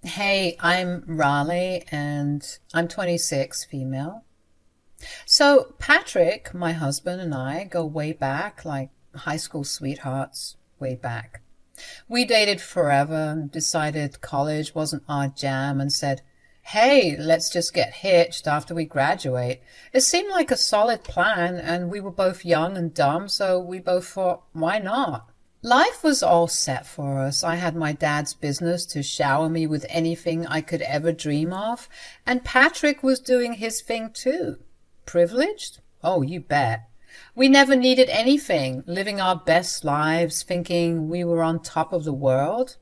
Hey, I'm Raleigh and I'm 26, female. So, Patrick, my husband, and I go way back, like high school sweethearts, way back. We dated forever and decided college wasn't our jam and said, hey, let's just get hitched after we graduate. It seemed like a solid plan, and we were both young and dumb, so we both thought, why not? Life was all set for us. I had my dad's business to shower me with anything I could ever dream of, and Patrick was doing his thing too. Privileged? Oh, you bet. We never needed anything, living our best lives, thinking we were on top of the world.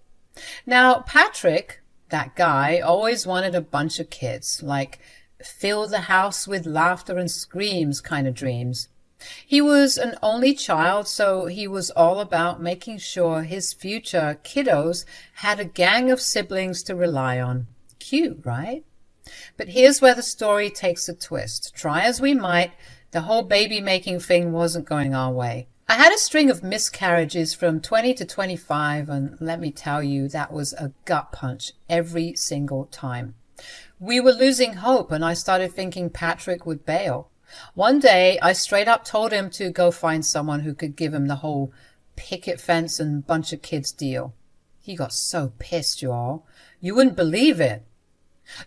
Now, Patrick, that guy, always wanted a bunch of kids, like fill the house with laughter and screams kind of dreams. He was an only child, so he was all about making sure his future kiddos had a gang of siblings to rely on. Cute, right? But here's where the story takes a twist. Try as we might, the whole baby making thing wasn't going our way. I had a string of miscarriages from 20 to 25, and let me tell you, that was a gut punch every single time. We were losing hope, and I started thinking Patrick would bail. One day, I straight up told him to go find someone who could give him the whole picket fence and bunch of kids deal. He got so pissed, y'all. You wouldn't believe it.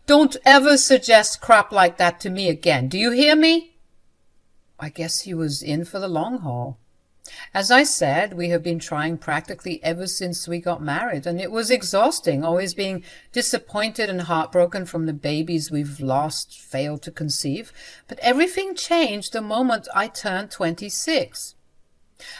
Don't ever suggest crap like that to me again. Do you hear me? I guess he was in for the long haul. As I said, we have been trying practically ever since we got married, and it was exhausting, always being disappointed and heartbroken from the babies we've lost, failed to conceive. But everything changed the moment I turned 26.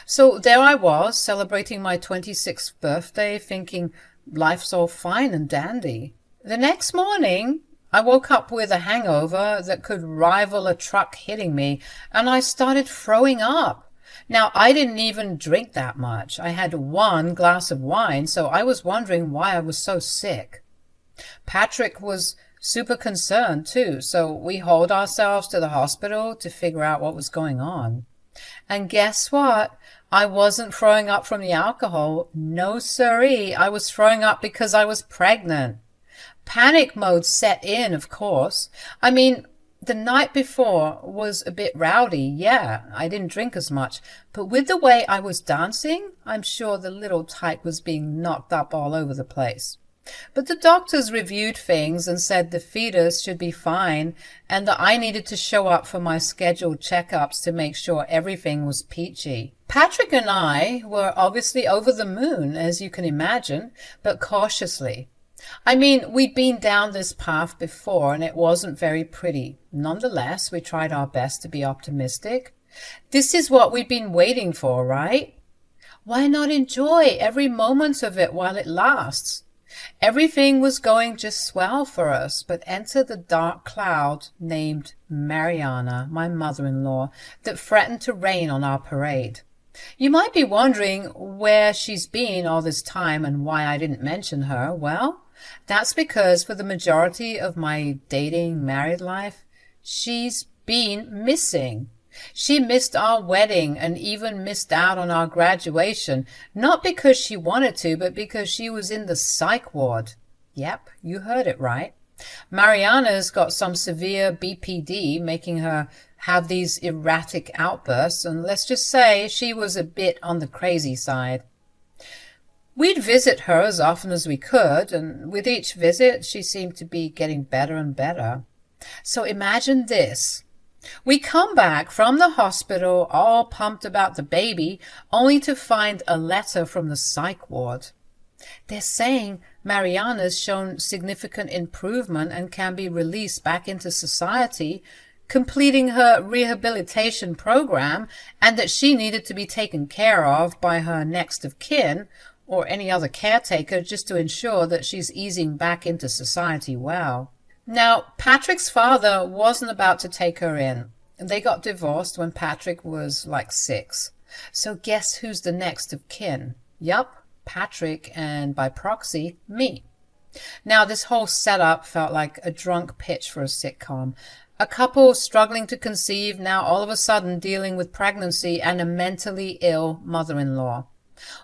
So there I was, celebrating my 26th birthday, thinking life's all fine and dandy. The next morning, I woke up with a hangover that could rival a truck hitting me, and I started throwing up. Now, I didn't even drink that much. I had one glass of wine, so I was wondering why I was so sick. Patrick was super concerned, too, so we hauled ourselves to the hospital to figure out what was going on. And guess what? I wasn't throwing up from the alcohol. No siree. I was throwing up because I was pregnant. Panic mode set in, of course. I mean, the night before was a bit rowdy, yeah, I didn't drink as much, but with the way I was dancing, I'm sure the little tyke was being knocked up all over the place. But the doctors reviewed things and said the fetus should be fine and that I needed to show up for my scheduled checkups to make sure everything was peachy. Patrick and I were obviously over the moon, as you can imagine, but cautiously. I mean, we'd been down this path before and it wasn't very pretty. Nonetheless, we tried our best to be optimistic. This is what we'd been waiting for, right? Why not enjoy every moment of it while it lasts? Everything was going just swell for us, but enter the dark cloud named Mariana, my mother-in-law, that threatened to rain on our parade. You might be wondering where she's been all this time and why I didn't mention her. Well, that's because for the majority of my dating, married life, she's been missing. She missed our wedding and even missed out on our graduation, not because she wanted to, but because she was in the psych ward. Yep, you heard it right. Mariana's got some severe BPD, making her have these erratic outbursts, and let's just say she was a bit on the crazy side. We'd visit her as often as we could, and with each visit she seemed to be getting better and better. So imagine this. We come back from the hospital all pumped about the baby, only to find a letter from the psych ward. They're saying Mariana's shown significant improvement and can be released back into society, completing her rehabilitation program, and that she needed to be taken care of by her next of kin, or any other caretaker, just to ensure that she's easing back into society well. Now, Patrick's father wasn't about to take her in. They got divorced when Patrick was like 6. So guess who's the next of kin? Yup, Patrick, and by proxy, me. Now, this whole setup felt like a drunk pitch for a sitcom. A couple struggling to conceive, now all of a sudden dealing with pregnancy and a mentally ill mother-in-law.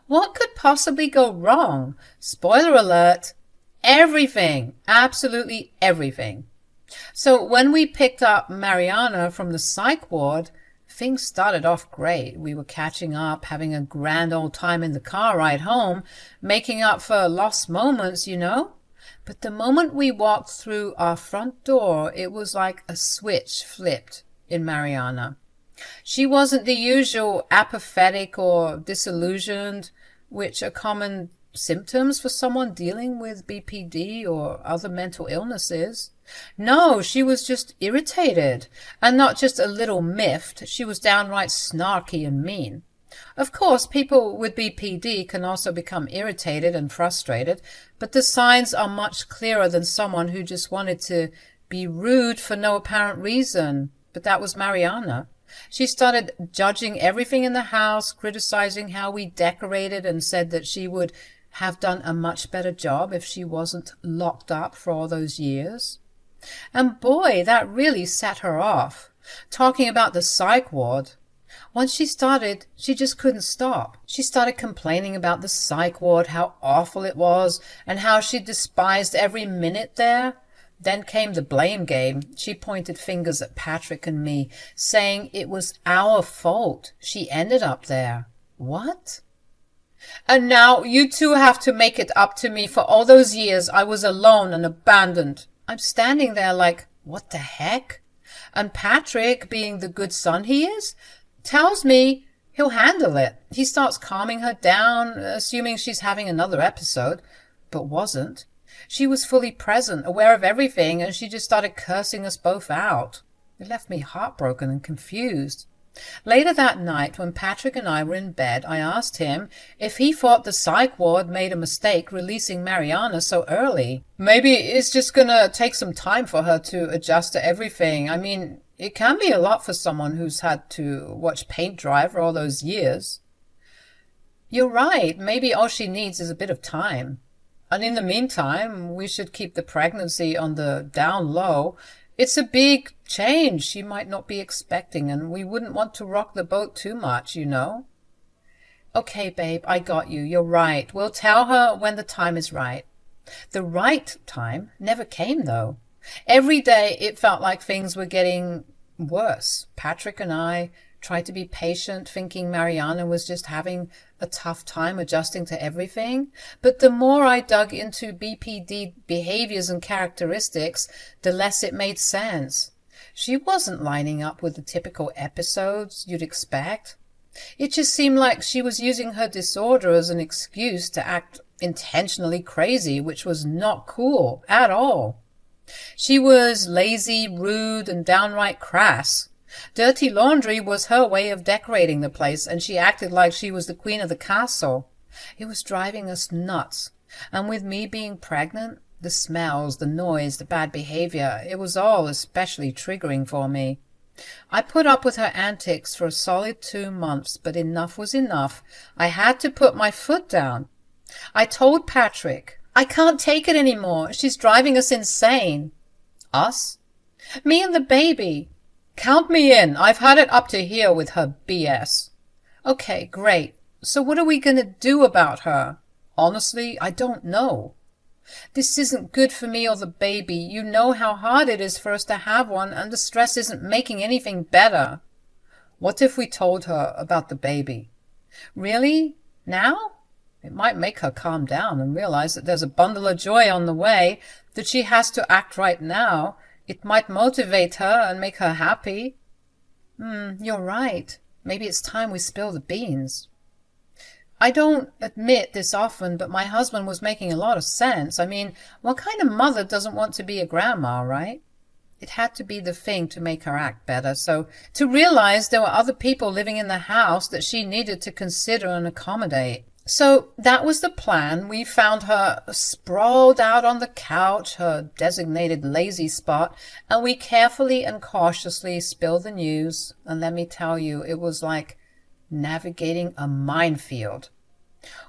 What could possibly go wrong? Spoiler alert, Everything. Absolutely everything. So when we picked up Mariana from the psych ward, things started off great. We were catching up, having a grand old time in the car ride home, making up for lost moments. But the moment we walked through our front door, it was like a switch flipped in Mariana. She wasn't the usual apathetic or disillusioned, which are common symptoms for someone dealing with BPD or other mental illnesses. No, she was just irritated, and not just a little miffed. She was downright snarky and mean. Of course, people with BPD can also become irritated and frustrated, but the signs are much clearer than someone who just wanted to be rude for no apparent reason. But that was Mariana. She started judging everything in the house, criticizing how we decorated, and said that she would have done a much better job if she wasn't locked up for all those years. And boy, that really set her off. Talking about the psych ward. Once she started, she just couldn't stop. She started complaining about the psych ward, how awful it was, and how she despised every minute there. Then came the blame game. She pointed fingers at Patrick and me, saying it was our fault she ended up there. What? And now you two have to make it up to me for all those years I was alone and abandoned. I'm standing there like, what the heck? And Patrick, being the good son he is, tells me he'll handle it. He starts calming her down, assuming she's having another episode, but wasn't. She was fully present, aware of everything, and she just started cursing us both out. It left me heartbroken and confused. Later that night, when Patrick and I were in bed, I asked him if he thought the psych ward made a mistake releasing Mariana so early. Maybe it's just gonna take some time for her to adjust to everything. I mean, it can be a lot for someone who's had to watch paint dry for all those years. You're right. Maybe all she needs is a bit of time. And in the meantime, we should keep the pregnancy on the down low. It's a big change she might not be expecting, and we wouldn't want to rock the boat too much. Okay, babe, I got you. You're right. We'll tell her when the time is right. The right time never came, though. Every day it felt like things were getting worse. Patrick and I tried to be patient, thinking Mariana was just having a tough time adjusting to everything. But the more I dug into BPD behaviors and characteristics, the less it made sense. She wasn't lining up with the typical episodes you'd expect. It just seemed like she was using her disorder as an excuse to act intentionally crazy, which was not cool at all. She was lazy, rude, and downright crass. Dirty laundry was her way of decorating the place, and she acted like she was the queen of the castle. It was driving us nuts. And with me being pregnant, the smells, the noise, the bad behavior, it was all especially triggering for me. I put up with her antics for a solid 2 months, but enough was enough. I had to put my foot down. I told Patrick, I can't take it anymore. She's driving us insane. Us? Me and the baby. Count me in. I've had it up to here with her BS. Okay, great. So what are we going to do about her? Honestly, I don't know. This isn't good for me or the baby. You know how hard it is for us to have one, and the stress isn't making anything better. What if we told her about the baby? Really? Now? It might make her calm down and realize that there's a bundle of joy on the way, that she has to act right now. It might motivate her and make her happy. You're right. Maybe it's time we spill the beans. I don't admit this often, but my husband was making a lot of sense. I mean, what kind of mother doesn't want to be a grandma, right? It had to be the thing to make her act better. So to realize there were other people living in the house that she needed to consider and accommodate. So that was the plan. We found her sprawled out on the couch, her designated lazy spot, and we carefully and cautiously spilled the news. And let me tell you, it was like navigating a minefield.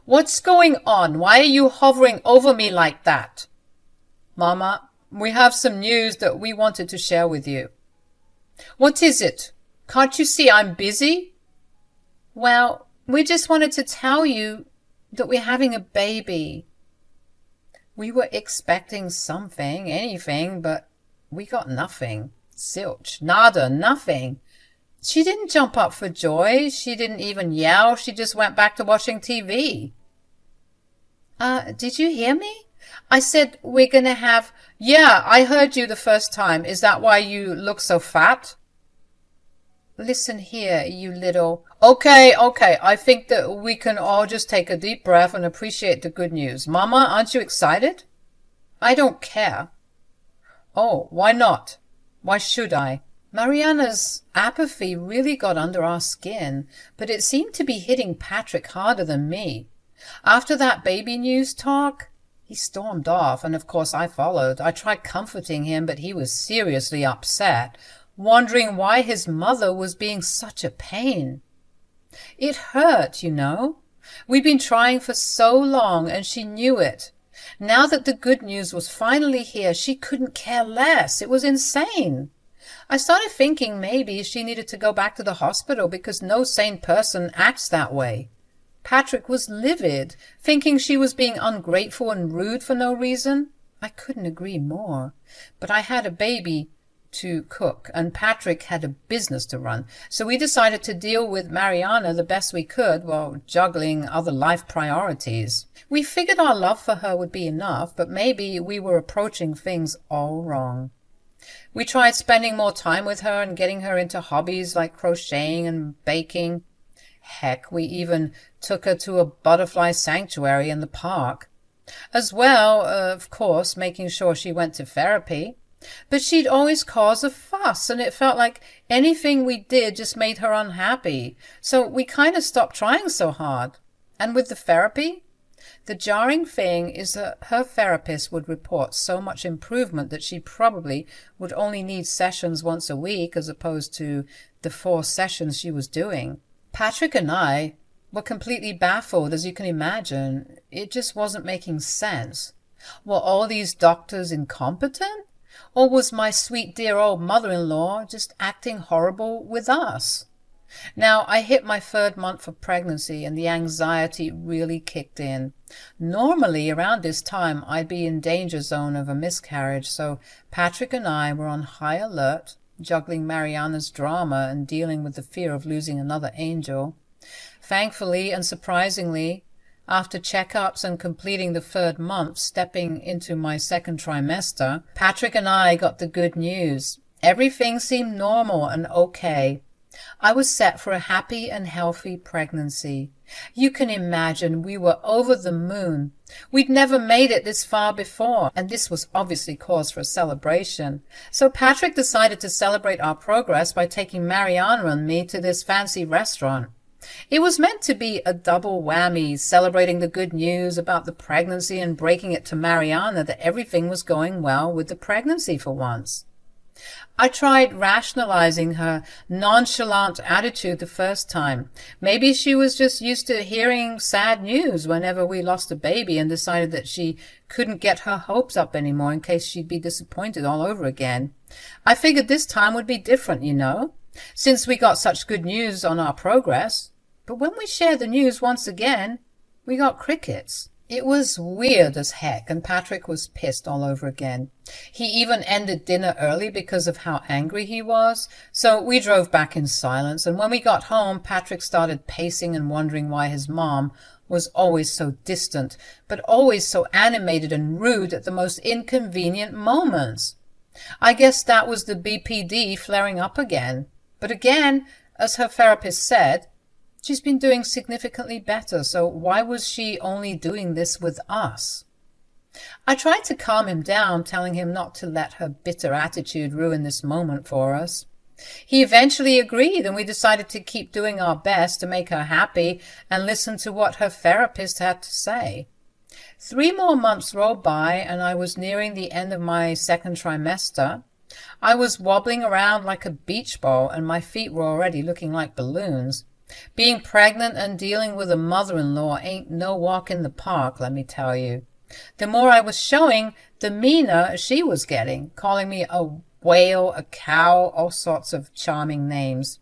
What's going on? Why are you hovering over me like that? Mama, we have some news that we wanted to share with you. What is it? Can't you see I'm busy? Well, we just wanted to tell you that we're having a baby. We were expecting something, anything, but we got nothing. Zilch, nada, nothing. She didn't jump up for joy. She didn't even yell. She just went back to watching TV. Did you hear me? I said we're gonna have... Yeah, I heard you the first time. Is that why you look so fat? Listen here, you little... Okay, I think that we can all just take a deep breath and appreciate the good news. Mama, aren't you excited? I don't care. Oh, why not? Why should I? Mariana's apathy really got under our skin, but it seemed to be hitting Patrick harder than me. After that baby news talk, he stormed off, and of course I followed. I tried comforting him, but he was seriously upset, wondering why his mother was being such a pain. It hurt, you know. We'd been trying for so long, and she knew it. Now that the good news was finally here, she couldn't care less. It was insane. I started thinking maybe she needed to go back to the hospital because no sane person acts that way. Patrick was livid, thinking she was being ungrateful and rude for no reason. I couldn't agree more. But I had a baby to cook, and Patrick had a business to run, so we decided to deal with Mariana the best we could while juggling other life priorities. We figured our love for her would be enough, but maybe we were approaching things all wrong. We tried spending more time with her and getting her into hobbies like crocheting and baking. Heck, we even took her to a butterfly sanctuary in the park. As well, of course, making sure she went to therapy. But she'd always cause a fuss, and it felt like anything we did just made her unhappy. So we kind of stopped trying so hard. And with the therapy, the jarring thing is that her therapist would report so much improvement that she probably would only need sessions once a week as opposed to the 4 sessions she was doing. Patrick and I were completely baffled, as you can imagine. It just wasn't making sense. Were all these doctors incompetent? Or was my sweet dear old mother-in-law just acting horrible with us? Now, I hit my 3rd month of pregnancy and the anxiety really kicked in. Normally, around this time, I'd be in danger zone of a miscarriage, so Patrick and I were on high alert, juggling Mariana's drama and dealing with the fear of losing another angel. Thankfully and surprisingly, after checkups and completing the 3rd month, stepping into my 2nd trimester, Patrick and I got the good news. Everything seemed normal and okay. I was set for a happy and healthy pregnancy. You can imagine we were over the moon. We'd never made it this far before, and this was obviously cause for a celebration. So Patrick decided to celebrate our progress by taking Mariana and me to this fancy restaurant. It was meant to be a double whammy, celebrating the good news about the pregnancy and breaking it to Mariana that everything was going well with the pregnancy for once. I tried rationalizing her nonchalant attitude the first time. Maybe she was just used to hearing sad news whenever we lost a baby and decided that she couldn't get her hopes up anymore in case she'd be disappointed all over again. I figured this time would be different, you know, since we got such good news on our progress. But when we shared the news once again, we got crickets. It was weird as heck, and Patrick was pissed all over again. He even ended dinner early because of how angry he was, so we drove back in silence, and when we got home, Patrick started pacing and wondering why his mom was always so distant, but always so animated and rude at the most inconvenient moments. I guess that was the BPD flaring up again. But again, as her therapist said, she's been doing significantly better, so why was she only doing this with us? I tried to calm him down, telling him not to let her bitter attitude ruin this moment for us. He eventually agreed, and we decided to keep doing our best to make her happy and listen to what her therapist had to say. 3 more months rolled by, and I was nearing the end of my 2nd trimester. I was wobbling around like a beach ball, and my feet were already looking like balloons. Being pregnant and dealing with a mother-in-law ain't no walk in the park, let me tell you. The more I was showing, the meaner she was getting, calling me a whale, a cow, all sorts of charming names.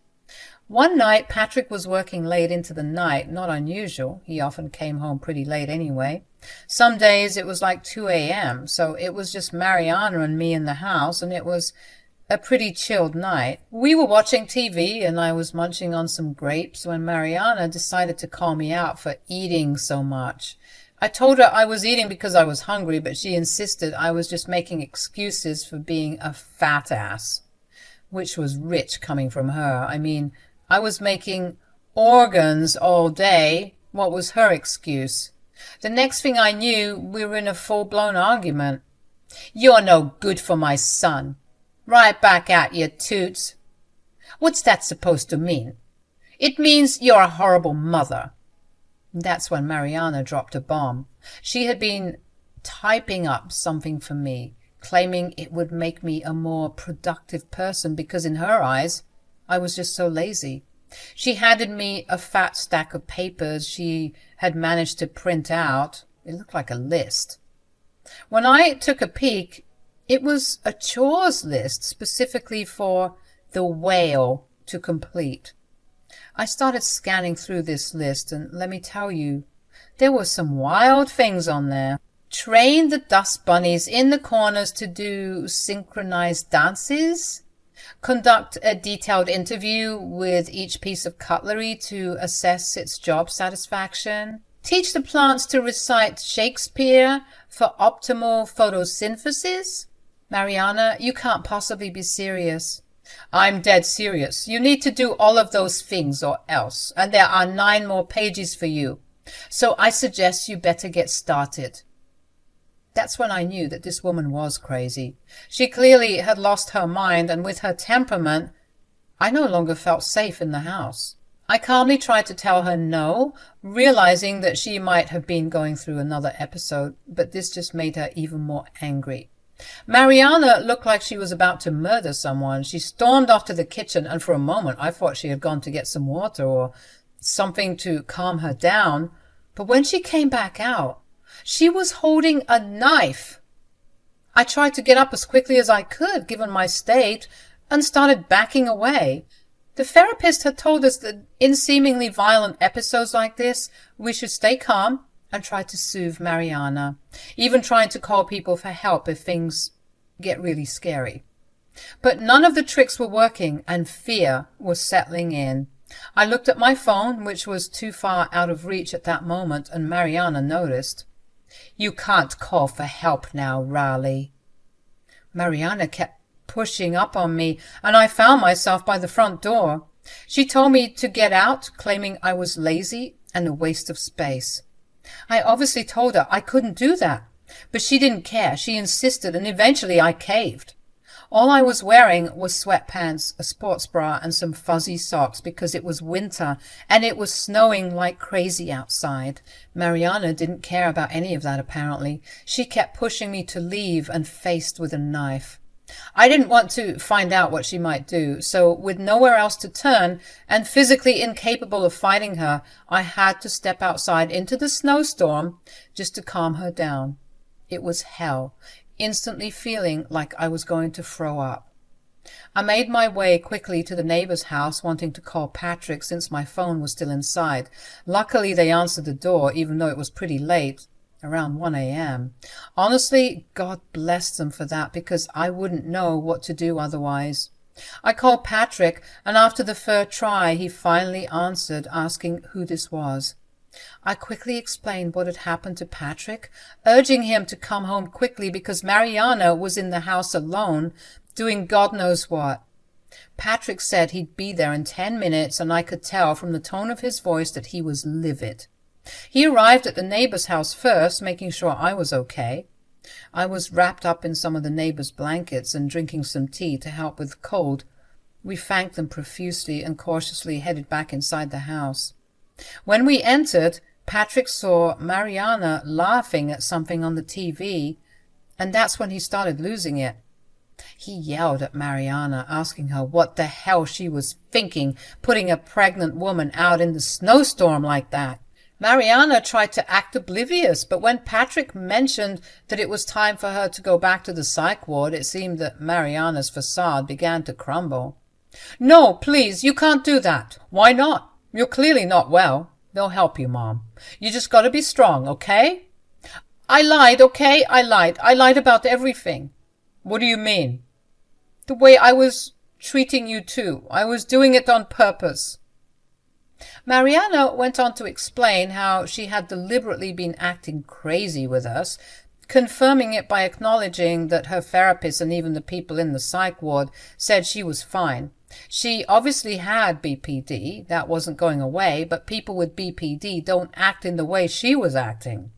One night, Patrick was working late into the night, not unusual. He often came home pretty late anyway. Some days it was like 2 a.m., so it was just Mariana and me in the house, and it was a pretty chilled night. We were watching TV, and I was munching on some grapes when Mariana decided to call me out for eating so much. I told her I was eating because I was hungry, but she insisted I was just making excuses for being a fat ass, which was rich coming from her. I mean, I was making organs all day. What was her excuse? The next thing I knew, we were in a full-blown argument. "You're no good for my son. Right back at you, Toots." "What's that supposed to mean?" "It means you're a horrible mother." That's when Mariana dropped a bomb. She had been typing up something for me, claiming it would make me a more productive person because in her eyes, I was just so lazy. She handed me a fat stack of papers she had managed to print out. It looked like a list. When I took a peek, it was a chores list specifically for the whale to complete. I started scanning through this list, and let me tell you, there were some wild things on there. Train the dust bunnies in the corners to do synchronized dances. Conduct a detailed interview with each piece of cutlery to assess its job satisfaction. Teach the plants to recite Shakespeare for optimal photosynthesis. Mariana, you can't possibly be serious. I'm dead serious. You need to do all of those things or else, and there are 9 more pages for you. So I suggest you better get started. That's when I knew that this woman was crazy. She clearly had lost her mind, and with her temperament, I no longer felt safe in the house. I calmly tried to tell her no, realizing that she might have been going through another episode, but this just made her even more angry. Mariana looked like she was about to murder someone. She stormed off to the kitchen, and for a moment I thought she had gone to get some water or something to calm her down. But when she came back out, she was holding a knife. I tried to get up as quickly as I could, given my state, and started backing away. The therapist had told us that in seemingly violent episodes like this, we should stay calm and try to soothe Mariana, even trying to call people for help if things get really scary. But none of the tricks were working, and fear was settling in. I looked at my phone, which was too far out of reach at that moment, and Mariana noticed. "You can't call for help now, Raleigh." Mariana kept pushing up on me, and I found myself by the front door. She told me to get out, claiming I was lazy and a waste of space. I obviously told her I couldn't do that, but she didn't care. She insisted, and eventually I caved. All I was wearing was sweatpants, a sports bra, and some fuzzy socks because it was winter and it was snowing like crazy outside. Mariana didn't care about any of that, apparently. She kept pushing me to leave and faced with a knife. I didn't want to find out what she might do, so with nowhere else to turn and physically incapable of fighting her, I had to step outside into the snowstorm just to calm her down. It was hell, instantly feeling like I was going to throw up. I made my way quickly to the neighbor's house, wanting to call Patrick since my phone was still inside. Luckily, they answered the door, even though it was pretty late. Around 1 a.m. Honestly, God bless them for that, because I wouldn't know what to do otherwise. I called Patrick, and after the third try, he finally answered, asking who this was. I quickly explained what had happened to Patrick, urging him to come home quickly because Mariana was in the house alone, doing God knows what. Patrick said he'd be there in 10 minutes, and I could tell from the tone of his voice that he was livid. He arrived at the neighbor's house first, making sure I was okay. I was wrapped up in some of the neighbor's blankets and drinking some tea to help with the cold. We thanked them profusely and cautiously headed back inside the house. When we entered, Patrick saw Mariana laughing at something on the TV, and that's when he started losing it. He yelled at Mariana, asking her what the hell she was thinking, putting a pregnant woman out in the snowstorm like that. Mariana tried to act oblivious, but when Patrick mentioned that it was time for her to go back to the psych ward, it seemed that Mariana's facade began to crumble. No, please, you can't do that. Why not? You're clearly not well. They'll help you, Mom. You just gotta be strong, okay? I lied, okay? I lied. I lied about everything. What do you mean? The way I was treating you too. I was doing it on purpose. Mariana went on to explain how she had deliberately been acting crazy with us, confirming it by acknowledging that her therapist and even the people in the psych ward said she was fine. She obviously had BPD, that wasn't going away, but people with BPD don't act in the way she was acting.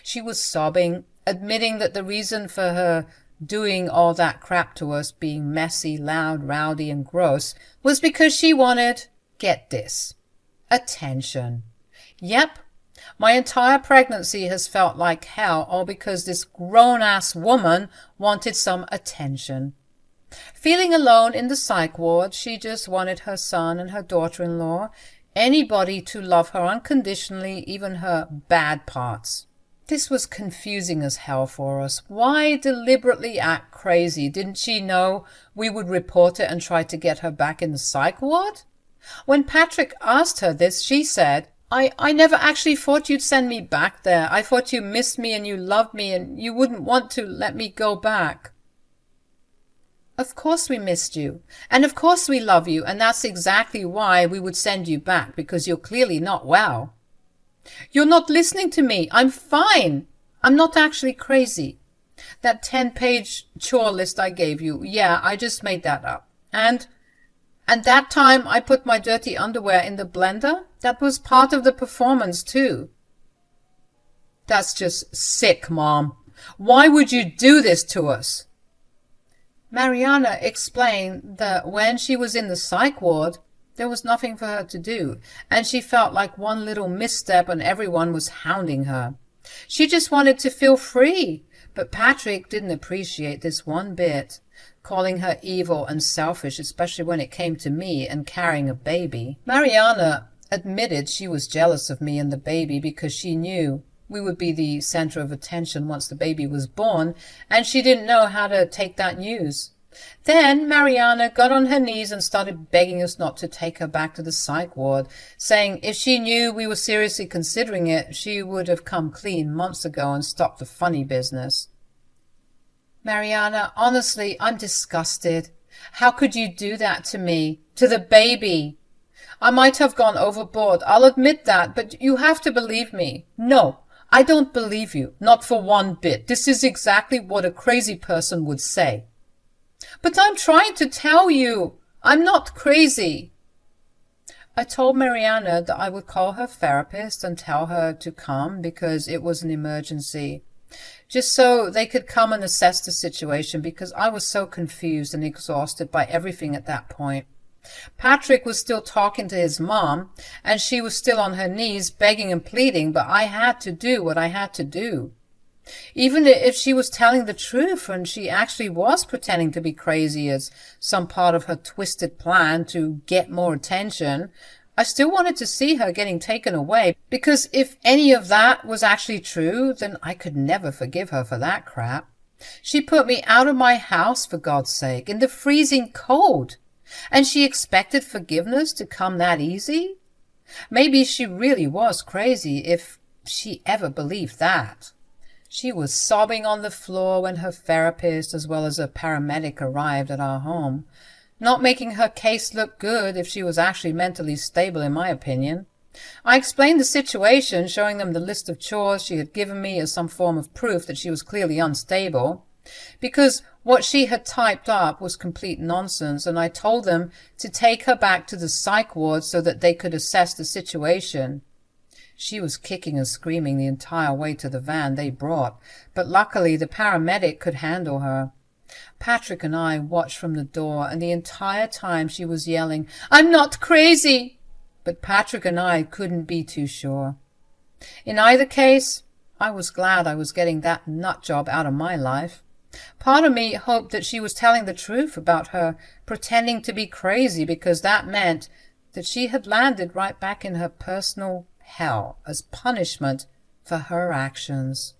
She was sobbing, admitting that the reason for her doing all that crap to us, being messy, loud, rowdy, and gross, was because she wanted, get this, attention. Yep, my entire pregnancy has felt like hell, all because this grown-ass woman wanted some attention. Feeling alone in the psych ward, she just wanted her son and her daughter-in-law, anybody to love her unconditionally, even her bad parts. This was confusing as hell for us. Why deliberately act crazy? Didn't she know we would report it and try to get her back in the psych ward? When Patrick asked her this, she said, I never actually thought you'd send me back there. I thought you missed me and you loved me and you wouldn't want to let me go back. Of course we missed you, and of course we love you, and that's exactly why we would send you back, because you're clearly not well. You're not listening to me. I'm fine. I'm not actually crazy. That 10-page chore list I gave you, yeah, I just made that up. And that time I put my dirty underwear in the blender, that was part of the performance too. That's just sick, Mom. Why would you do this to us? Mariana explained that when she was in the psych ward, there was nothing for her to do, and she felt like one little misstep and everyone was hounding her. She just wanted to feel free, but Patrick didn't appreciate this one bit, calling her evil and selfish, especially when it came to me and carrying a baby. Mariana admitted she was jealous of me and the baby because she knew we would be the center of attention once the baby was born, and she didn't know how to take that news. Then Mariana got on her knees and started begging us not to take her back to the psych ward, saying if she knew we were seriously considering it, she would have come clean months ago and stopped the funny business. Mariana, honestly, I'm disgusted. How could you do that to me? To the baby? I might have gone overboard, I'll admit that, but you have to believe me. No, I don't believe you, not for one bit. This is exactly what a crazy person would say. But I'm trying to tell you, I'm not crazy. I told Mariana that I would call her therapist and tell her to come because it was an emergency, just so they could come and assess the situation because I was so confused and exhausted by everything at that point. Patrick was still talking to his mom, and she was still on her knees begging and pleading, but I had to do what I had to do. Even if she was telling the truth and she actually was pretending to be crazy as some part of her twisted plan to get more attention, I still wanted to see her getting taken away, because if any of that was actually true, then I could never forgive her for that crap. She put me out of my house, for God's sake, in the freezing cold. And she expected forgiveness to come that easy? Maybe she really was crazy, if she ever believed that. She was sobbing on the floor when her therapist as well as a paramedic arrived at our home, not making her case look good if she was actually mentally stable, in my opinion. I explained the situation, showing them the list of chores she had given me as some form of proof that she was clearly unstable, because what she had typed up was complete nonsense, and I told them to take her back to the psych ward so that they could assess the situation. She was kicking and screaming the entire way to the van they brought, but luckily the paramedic could handle her. Patrick and I watched from the door, and the entire time she was yelling, "I'm not crazy!" But Patrick and I couldn't be too sure. In either case, I was glad I was getting that nut job out of my life. Part of me hoped that she was telling the truth about her pretending to be crazy, because that meant that she had landed right back in her personal hell as punishment for her actions.